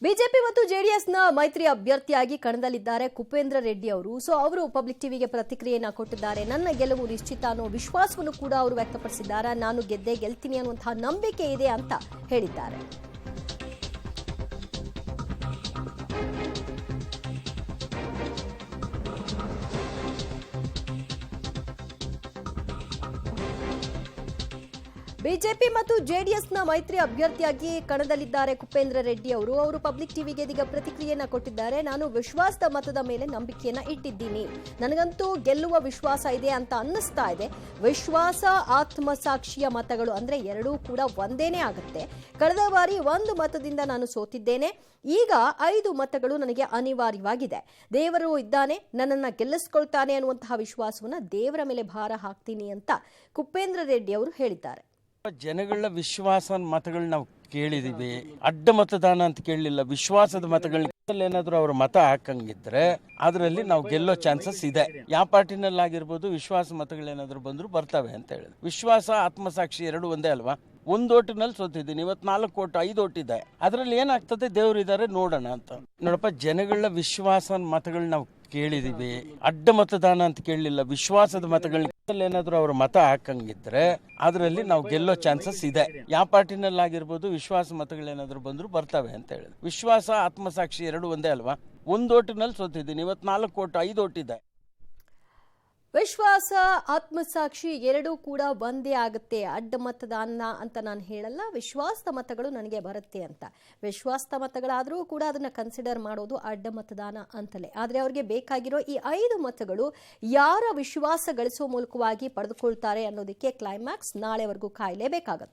BJP ಮತ್ತು ಜೆಡಿಎಸ್ನ ಮೈತ್ರಿ ಅಭ್ಯರ್ಥಿಯಾಗಿ ಕಣದಲ್ಲಿದ್ದಾರೆ ಕುಪೇಂದ್ರ ರೆಡ್ಡಿ ಅವರು. ಅವರು ಪಬ್ಲಿಕ್ ಟಿವಿಗೆ ಪ್ರತಿಕ್ರಿಯೆಯನ್ನ ಕೊಟ್ಟಿದ್ದಾರೆ. ನನ್ನ ಗೆಲುವು ನಿಶ್ಚಿತ ಅನ್ನೋ ವಿಶ್ವಾಸವನ್ನು ಕೂಡ ಅವರು ವ್ಯಕ್ತಪಡಿಸಿದ್ದಾರೆ. ನಾನು ಗೆಲ್ತೀನಿ ಅನ್ನುವಂತಹ ನಂಬಿಕೆ ಇದೆ ಅಂತ ಹೇಳಿದ್ದಾರೆ. ಬಿಜೆಪಿ ಮತ್ತು ಜೆಡಿಎಸ್ನ ಮೈತ್ರಿ ಅಭ್ಯರ್ಥಿಯಾಗಿ ಕಣದಲ್ಲಿದ್ದಾರೆ ಕುಪೇಂದ್ರ ರೆಡ್ಡಿ ಅವರು. ಪಬ್ಲಿಕ್ ಟಿವಿಗೆ ಇದೀಗ ಪ್ರತಿಕ್ರಿಯೆಯನ್ನ ಕೊಟ್ಟಿದ್ದಾರೆ. ನಾನು ವಿಶ್ವಾಸದ ಮತದ ಮೇಲೆ ನಂಬಿಕೆಯನ್ನ ಇಟ್ಟಿದ್ದೀನಿ. ನನಗಂತೂ ಗೆಲ್ಲುವ ವಿಶ್ವಾಸ ಇದೆ ಅಂತ ಅನ್ನಿಸ್ತಾ ಇದೆ. ವಿಶ್ವಾಸ ಆತ್ಮಸಾಕ್ಷಿಯ ಮತಗಳು ಅಂದ್ರೆ ಎರಡೂ ಕೂಡ ಒಂದೇನೇ ಆಗುತ್ತೆ. ಕಳೆದ ಬಾರಿ 1 ಮತದಿಂದ ನಾನು ಸೋತಿದ್ದೇನೆ. ಈಗ 5 ಮತಗಳು ನನಗೆ ಅನಿವಾರ್ಯವಾಗಿದೆ. ದೇವರು ಇದ್ದಾನೆ, ನನ್ನನ್ನ ಗೆಲ್ಲಿಸ್ಕೊಳ್ತಾನೆ ಅನ್ನುವಂತಹ ವಿಶ್ವಾಸವನ್ನ ದೇವರ ಮೇಲೆ ಭಾರ ಹಾಕ್ತೀನಿ ಅಂತ ಕುಪೇಂದ್ರ ರೆಡ್ಡಿ ಅವರು ಹೇಳಿದ್ದಾರೆ. ಜನಗಳ ವಿಶ್ವಾಸ ಮತಗಳು ನಾವು ಕೇಳಿದೀವಿ. ಅಡ್ಡ ಮತದಾನ ಅಂತ ಕೇಳಲಿಲ್ಲ. ವಿಶ್ವಾಸದ ಮತಗಳನ್ನ ಏನಾದ್ರು ಅವ್ರ ಮತ ಹಾಕಂಗಿದ್ರೆ ಅದರಲ್ಲಿ ನಾವು ಗೆಲ್ಲೋ ಚಾನ್ಸಸ್ ಇದೆ. ಯಾವ ಪಾರ್ಟಿನಲ್ಲಿ ಆಗಿರ್ಬೋದು ವಿಶ್ವಾಸ ಮತಗಳೇನಾದ್ರು ಬಂದ್ರು ಬರ್ತವೆ ಅಂತ ಹೇಳಿದ್ರು. ವಿಶ್ವಾಸ ಆತ್ಮಸಾಕ್ಷಿ ಎರಡು ಒಂದೇ ಅಲ್ವಾ? 1 ಓಟಿನಲ್ಲಿ ಸೋತಿದ್ದೀನಿ, ಇವತ್ತು 4 ಓಟು 5 ಓಟಿದೆ. ಅದರಲ್ಲಿ ಏನಾಗ್ತದೆ, ದೇವರಿದ್ದಾರೆ ನೋಡೋಣ ಅಂತ. ನೋಡಪ್ಪ, ಜನಗಳ ವಿಶ್ವಾಸ ಮತಗಳು ನಾವು ಕೇಳಿದೀವಿ. ಅಡ್ಡ ಮತದಾನ ಅಂತ ಕೇಳಲಿಲ್ಲ. ವಿಶ್ವಾಸದ ಮತಗಳನ್ನ ಏನಾದ್ರು ಅವ್ರ ಮತ ಹಾಕಂಗಿದ್ರೆ ಅದರಲ್ಲಿ ನಾವು ಗೆಲ್ಲೋ ಚಾನ್ಸಸ್ ಇದೆ. ಯಾವ ಪಾರ್ಟಿನಲ್ಲಿ ಆಗಿರ್ಬೋದು ವಿಶ್ವಾಸ ಮತಗಳೇನಾದ್ರು ಬಂದ್ರು ಬರ್ತವೆ ಅಂತ ಹೇಳಿದ್ರು. ವಿಶ್ವಾಸ ಆತ್ಮಸಾಕ್ಷಿ ಎರಡು ಒಂದೇ ಅಲ್ವಾ? 1 ಓಟಿನಲ್ಲಿ ಸೋತಿದ್ದೀನಿ, ಇವತ್ತು 4 ಓಟು 5 ಓಟಿದೆ. ವಿಶ್ವಾಸ ಆತ್ಮಸಾಕ್ಷಿ ಎರಡೂ ಕೂಡ ಒಂದೇ ಆಗುತ್ತೆ. ಅಡ್ಡ ಮತದಾನ ಅಂತ ನಾನು ಹೇಳಲ್ಲ, ವಿಶ್ವಾಸದ ಮತಗಳು ನನಗೆ ಬರುತ್ತೆ ಅಂತ. ವಿಶ್ವಾಸದ ಮತಗಳಾದರೂ ಕೂಡ ಅದನ್ನ ಕನ್ಸಿಡರ್ ಮಾಡೋದು ಅಡ್ಡ ಮತದಾನ ಅಂತಲೇ. ಆದರೆ ಅವರಿಗೆ ಬೇಕಾಗಿರೋ ಈ 5 ಮತಗಳು ಯಾರ ವಿಶ್ವಾಸ ಗಳಿಸುವ ಮೂಲಕವಾಗಿ ಪಡೆದುಕೊಳ್ತಾರೆ ಅನ್ನೋದಕ್ಕೆ ಕ್ಲೈಮ್ಯಾಕ್ಸ್ ನಾಳೆವರೆಗೂ ಕಾಯಲೇಬೇಕಾಗತ್ತೆ.